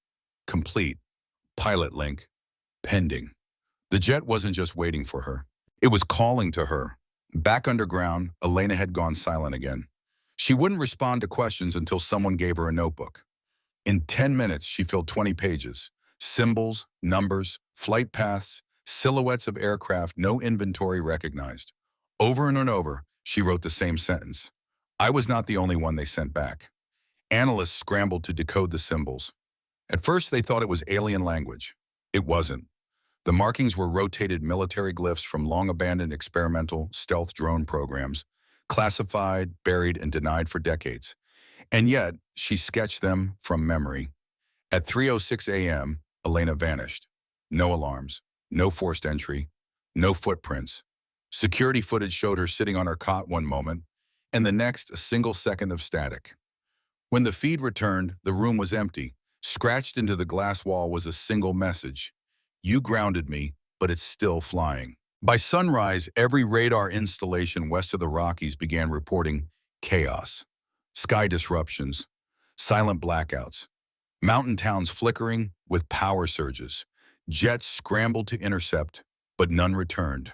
complete, pilot link, pending. The jet wasn't just waiting for her. It was calling to her. Back underground, Alina had gone silent again. She wouldn't respond to questions until someone gave her a notebook. In 10 minutes, she filled 20 pages. Symbols, numbers, flight paths, silhouettes of aircraft no inventory recognized. Over and over, she wrote the same sentence. I was not the only one they sent back. Analysts scrambled to decode the symbols. At first, they thought it was alien language. It wasn't. The markings were rotated military glyphs from long-abandoned experimental stealth drone programs, classified, buried, and denied for decades. And yet, she sketched them from memory. At 3:06 a.m., Alina vanished. No alarms, no forced entry, no footprints. Security footage showed her sitting on her cot one moment, and the next a single second of static. When the feed returned, the room was empty. Scratched into the glass wall was a single message. You grounded me, but it's still flying. By sunrise, every radar installation west of the Rockies began reporting chaos, sky disruptions, Silent blackouts. Mountain towns flickering with power surges. Jets scrambled to intercept, but none returned.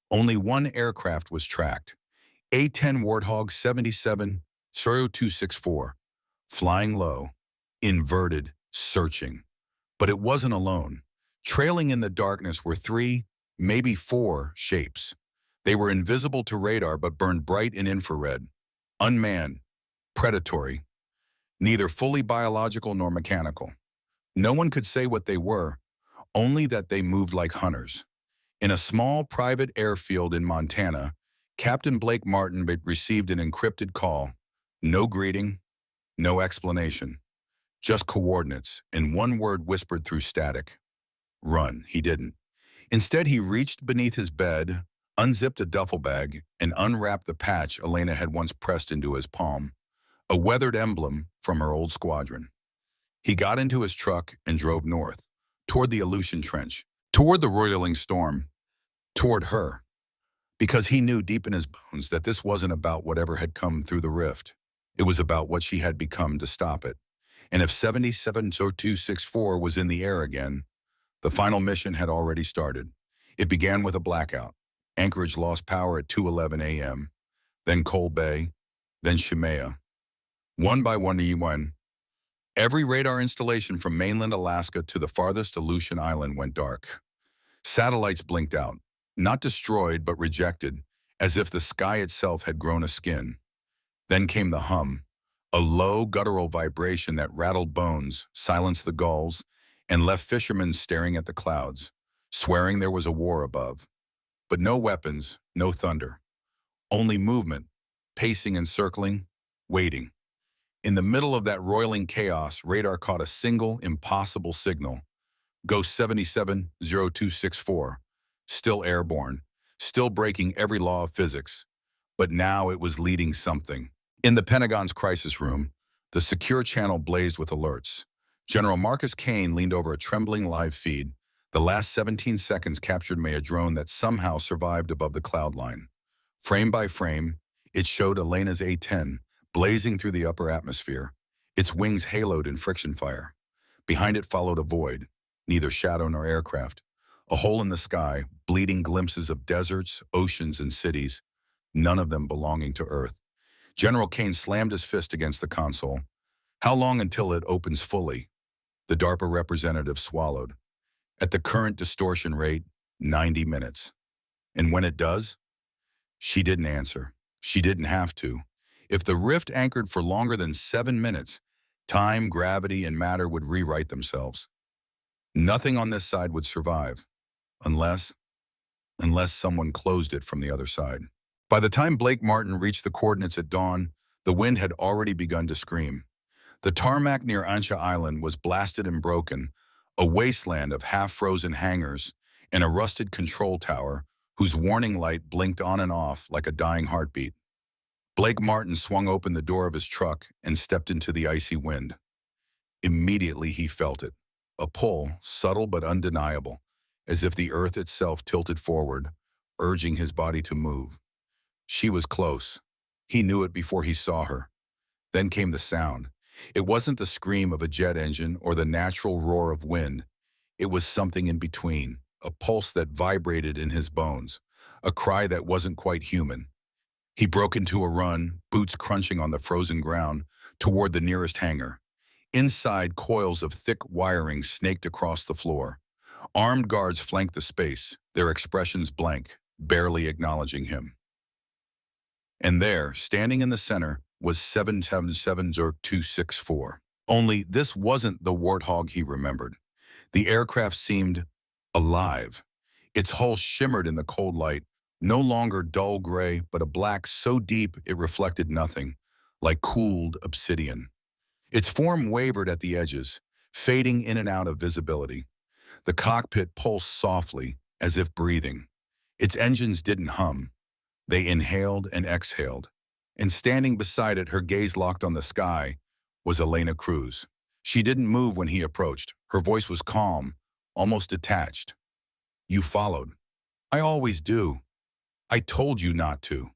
Only one aircraft was tracked. A-10 Warthog 77-0264, flying low, inverted, searching. But it wasn't alone. Trailing in the darkness were three, maybe four, shapes. They were invisible to radar but burned bright in infrared. Unmanned, predatory, neither fully biological nor mechanical. No one could say what they were, only that they moved like hunters. In a small private airfield in Montana, Captain Blake Martin received an encrypted call. No greeting, no explanation. Just coordinates and one word whispered through static. Run, he didn't. Instead, he reached beneath his bed, unzipped a duffel bag, and unwrapped the patch Alina had once pressed into his palm, a weathered emblem from her old squadron. He got into his truck and drove north, toward the Aleutian Trench, toward the roiling storm, toward her, because he knew deep in his bones that this wasn't about whatever had come through the rift. It was about what she had become to stop it. And if 77-0264 was in the air again, the final mission had already started. It began with a blackout. Anchorage lost power at 2:11 a.m., then Coal Bay, then Shemaya. One by one, every radar installation from mainland Alaska to the farthest Aleutian island went dark. Satellites blinked out, not destroyed but rejected, as if the sky itself had grown a skin. Then came the hum, a low guttural vibration that rattled bones, silenced the gulls, and left fishermen staring at the clouds, swearing there was a war above. But no weapons, no thunder. Only movement, pacing and circling, waiting. In the middle of that roiling chaos, radar caught a single, impossible signal. Ghost 77-0264, still airborne, still breaking every law of physics. But now it was leading something. In the Pentagon's crisis room, the secure channel blazed with alerts. General Marcus Kane leaned over a trembling live feed. The last 17 seconds captured me a drone that somehow survived above the cloud line. Frame by frame, it showed Alina's A-10 blazing through the upper atmosphere, its wings haloed in friction fire. Behind it followed a void, neither shadow nor aircraft, a hole in the sky, bleeding glimpses of deserts, oceans, and cities, none of them belonging to Earth. General Kane slammed his fist against the console. How long until it opens fully? The DARPA representative swallowed. At the current distortion rate, 90 minutes. And when it does? She didn't answer. She didn't have to. If the rift anchored for longer than 7 minutes, time, gravity, and matter would rewrite themselves. Nothing on this side would survive, unless someone closed it from the other side. By the time Blake Martin reached the coordinates at dawn, the wind had already begun to scream. The tarmac near Ansha Island was blasted and broken, a wasteland of half-frozen hangars and a rusted control tower whose warning light blinked on and off like a dying heartbeat. Blake Martin swung open the door of his truck and stepped into the icy wind. Immediately he felt it, a pull, subtle but undeniable, as if the earth itself tilted forward, urging his body to move. She was close. He knew it before he saw her. Then came the sound. It wasn't the scream of a jet engine or the natural roar of wind. It was something in between, a pulse that vibrated in his bones, a cry that wasn't quite human. He broke into a run, boots crunching on the frozen ground, toward the nearest hangar. Inside, coils of thick wiring snaked across the floor. Armed guards flanked the space, their expressions blank, barely acknowledging him. And there, standing in the center, was 77-0264. Only this wasn't the Warthog he remembered. The aircraft seemed alive. Its hull shimmered in the cold light, no longer dull gray, but a black so deep it reflected nothing, like cooled obsidian. Its form wavered at the edges, fading in and out of visibility. The cockpit pulsed softly, as if breathing. Its engines didn't hum. They inhaled and exhaled. And standing beside it, her gaze locked on the sky, was Alina Cruz. She didn't move when he approached. Her voice was calm, almost detached. "You followed." "I always do. I told you not to."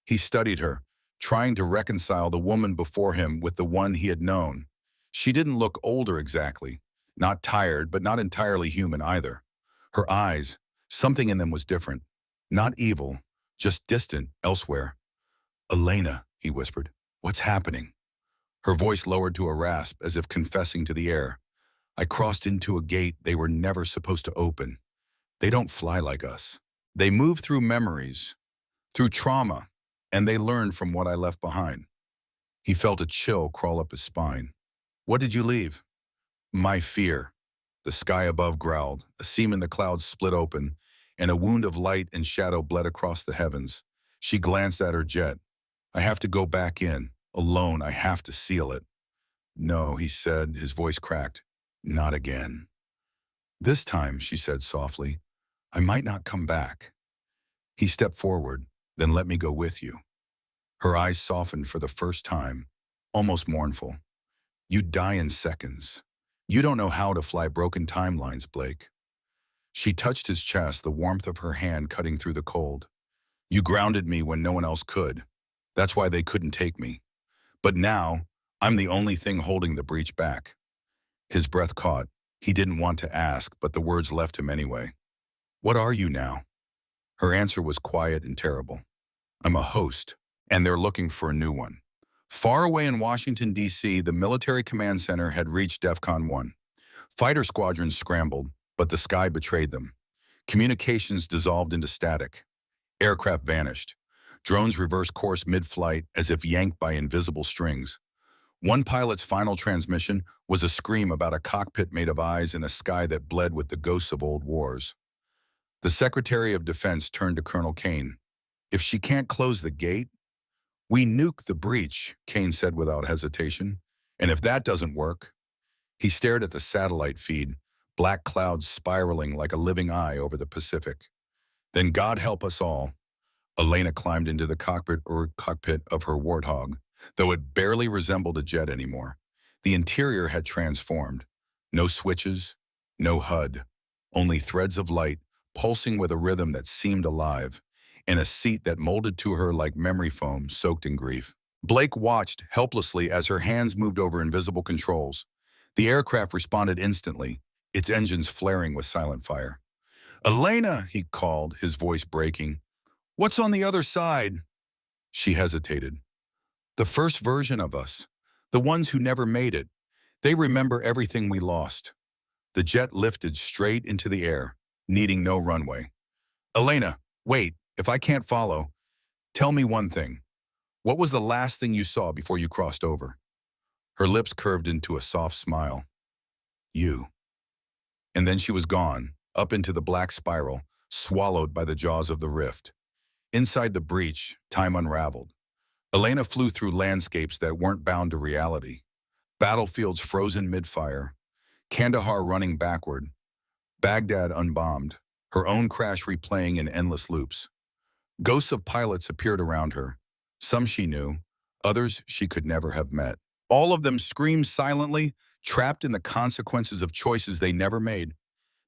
He studied her, trying to reconcile the woman before him with the one he had known. She didn't look older exactly, not tired, but not entirely human either. Her eyes, something in them was different. Not evil, just distant elsewhere. "Elena," he whispered, "what's happening?" Her voice lowered to a rasp as if confessing to the air. "I crossed into a gate they were never supposed to open. They don't fly like us. They move through memories, through trauma, and they learn from what I left behind." He felt a chill crawl up his spine. "What did you leave?" "My fear." The sky above growled, a seam in the clouds split open, and a wound of light and shadow bled across the heavens. She glanced at her jet. "I have to go back in. Alone, I have to seal it." "No," he said, his voice cracked. "Not again." "This time," she said softly, "I might not come back." He stepped forward. "Then let me go with you." Her eyes softened for the first time, almost mournful. "You'd die in seconds. You don't know how to fly broken timelines, Blake." She touched his chest, the warmth of her hand cutting through the cold. "You grounded me when no one else could. That's why they couldn't take me. But now, I'm the only thing holding the breach back." His breath caught. He didn't want to ask, but the words left him anyway. "What are you now?" Her answer was quiet and terrible. "I'm a host, and they're looking for a new one." Far away in Washington, D.C., the military command center had reached DEFCON 1. Fighter squadrons scrambled, but the sky betrayed them. Communications dissolved into static. Aircraft vanished. Drones reversed course mid-flight as if yanked by invisible strings. One pilot's final transmission was a scream about a cockpit made of eyes in a sky that bled with the ghosts of old wars. The Secretary of Defense turned to Colonel Kane. "If she can't close the gate, we nuke the breach," Kane said without hesitation. "And if that doesn't work..." He stared at the satellite feed, black clouds spiraling like a living eye over the Pacific. "Then God help us all." Elena climbed into the cockpit of her Warthog, though it barely resembled a jet anymore. The interior had transformed. No switches, no HUD, only threads of light pulsing with a rhythm that seemed alive, and a seat that molded to her like memory foam soaked in grief. Blake watched helplessly as her hands moved over invisible controls. The aircraft responded instantly, its engines flaring with silent fire. "Elena," he called, his voice breaking. "What's on the other side?" She hesitated. "The first version of us. The ones who never made it. They remember everything we lost." The jet lifted straight into the air, needing no runway. "Elena, wait, if I can't follow, tell me one thing. What was the last thing you saw before you crossed over?" Her lips curved into a soft smile. "You." And then she was gone, up into the black spiral, swallowed by the jaws of the rift. Inside the breach, time unraveled. Elena flew through landscapes that weren't bound to reality. Battlefields frozen mid-fire, Kandahar running backward, Baghdad unbombed, her own crash replaying in endless loops. Ghosts of pilots appeared around her. Some she knew, others she could never have met. All of them screamed silently, trapped in the consequences of choices they never made.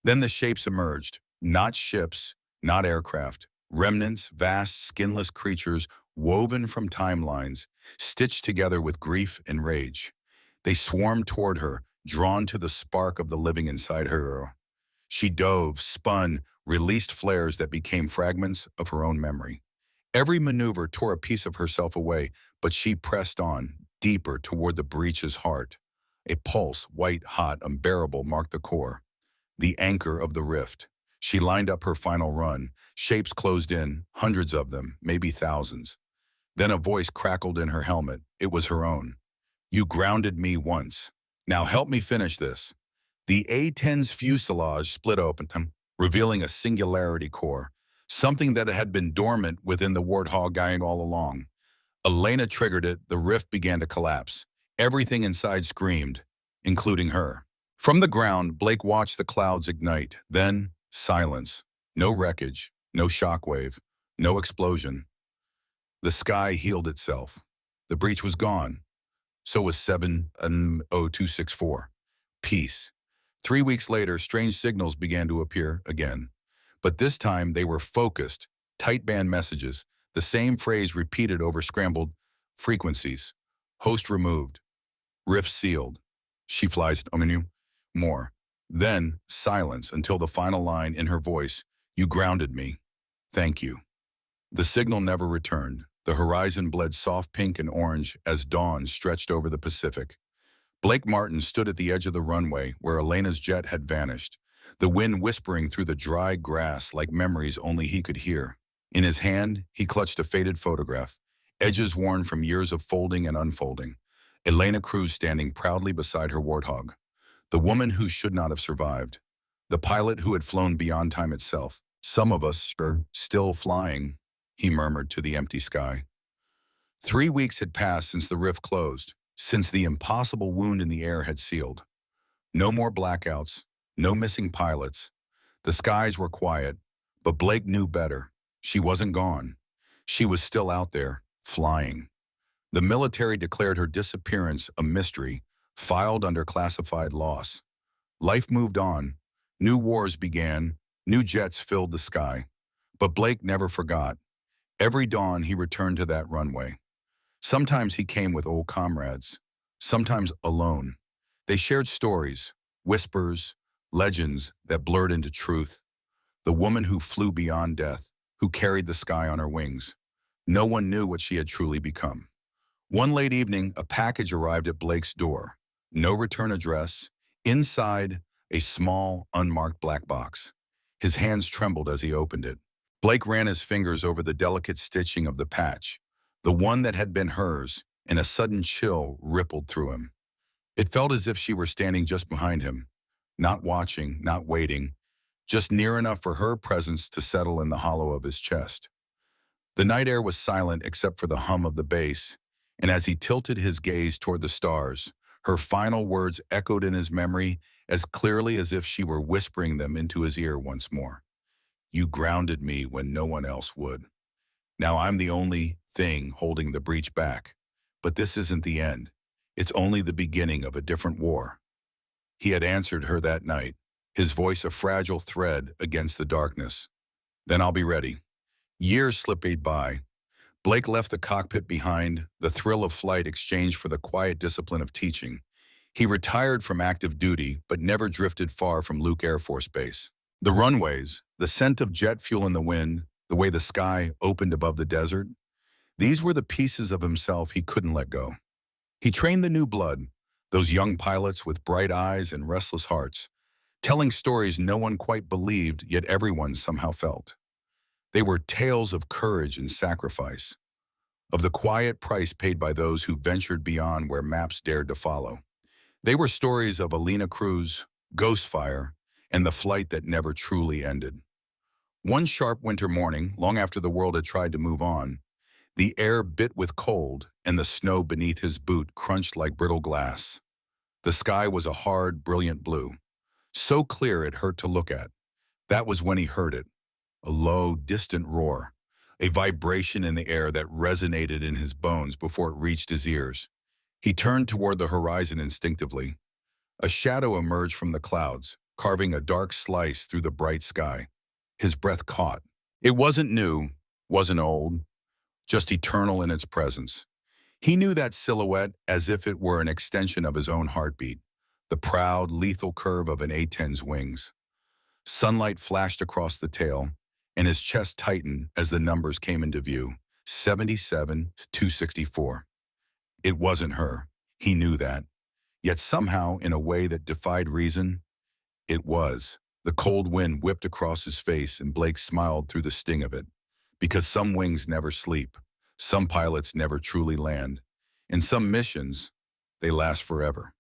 Then the shapes emerged, not ships, not aircraft, remnants, vast, skinless creatures woven from timelines, stitched together with grief and rage. They swarmed toward her, drawn to the spark of the living inside her. She dove, spun, released flares that became fragments of her own memory. Every maneuver tore a piece of herself away, but she pressed on, deeper toward the breach's heart. A pulse, white hot, unbearable, marked the core, the anchor of the rift. She lined up her final run. Shapes closed in, hundreds of them, maybe thousands. Then a voice crackled in her helmet. It was her own. "You grounded me once. Now help me finish this." The A-10's fuselage split open, revealing a singularity core, something that had been dormant within the Warthog guy all along. Elena triggered it, the rift began to collapse. Everything inside screamed, including her. From the ground, Blake watched the clouds ignite, then silence. No wreckage, no shockwave, no explosion. The sky healed itself. The breach was gone. So was 70264. Peace. 3 weeks later, strange signals began to appear again. But this time they were focused, tight band messages, the same phrase repeated over scrambled Frequencies. Host removed. Rift sealed. She flies on you. More. Then, silence until the final line in her voice. You grounded me. Thank you. The signal never returned. The horizon bled soft pink and orange as dawn stretched over the Pacific. Blake Martin stood at the edge of the runway where Elena's jet had vanished, the wind whispering through the dry grass like memories only he could hear. In his hand, he clutched a faded photograph, edges worn from years of folding and unfolding. Alina Cruz standing proudly beside her warthog. The woman who should not have survived. The pilot who had flown beyond time itself. Some of us are still flying, he murmured to the empty sky. 3 weeks had passed since the rift closed, since the impossible wound in the air had sealed. No more blackouts, no missing pilots. The skies were quiet, but Blake knew better. She wasn't gone. She was still out there, flying. The military declared her disappearance a mystery, filed under classified loss. Life moved on. New wars began. New jets filled the sky. But Blake never forgot. Every dawn he returned to that runway. Sometimes he came with old comrades, sometimes alone. They shared stories, whispers, legends that blurred into truth. The woman who flew beyond death, who carried the sky on her wings. No one knew what she had truly become. One late evening, a package arrived at Blake's door. No return address. Inside, a small, unmarked black box. His hands trembled as he opened it. Blake ran his fingers over the delicate stitching of the patch, the one that had been hers, and a sudden chill rippled through him. It felt as if she were standing just behind him, not watching, not waiting, just near enough for her presence to settle in the hollow of his chest. The night air was silent except for the hum of the bass, and as he tilted his gaze toward the stars, her final words echoed in his memory as clearly as if she were whispering them into his ear once more. You grounded me when no one else would. Now I'm the only thing holding the breach back. But this isn't the end. It's only the beginning of a different war. He had answered her that night, his voice a fragile thread against the darkness. Then I'll be ready. Years slipped by. Blake left the cockpit behind, the thrill of flight exchanged for the quiet discipline of teaching. He retired from active duty, but never drifted far from Luke Air Force Base. The runways, the scent of jet fuel in the wind, the way the sky opened above the desert, these were the pieces of himself he couldn't let go. He trained the new blood, those young pilots with bright eyes and restless hearts, telling stories no one quite believed, yet everyone somehow felt. They were tales of courage and sacrifice, of the quiet price paid by those who ventured beyond where maps dared to follow. They were stories of Alina Cruz, Ghostfire, and the flight that never truly ended. One sharp winter morning, long after the world had tried to move on, the air bit with cold and the snow beneath his boot crunched like brittle glass. The sky was a hard, brilliant blue, so clear it hurt to look at. That was when he heard it, a low, distant roar, a vibration in the air that resonated in his bones before it reached his ears. He turned toward the horizon instinctively. A shadow emerged from the clouds, carving a dark slice through the bright sky. His breath caught. It wasn't new, wasn't old, just eternal in its presence. He knew that silhouette as if it were an extension of his own heartbeat, the proud, lethal curve of an A-10's wings. Sunlight flashed across the tail, and his chest tightened as the numbers came into view, 77 to 264. It wasn't her. He knew that. Yet somehow, in a way that defied reason, it was. The cold wind whipped across his face and Blake smiled through the sting of it. Because some wings never sleep, some pilots never truly land, and some missions, they last forever.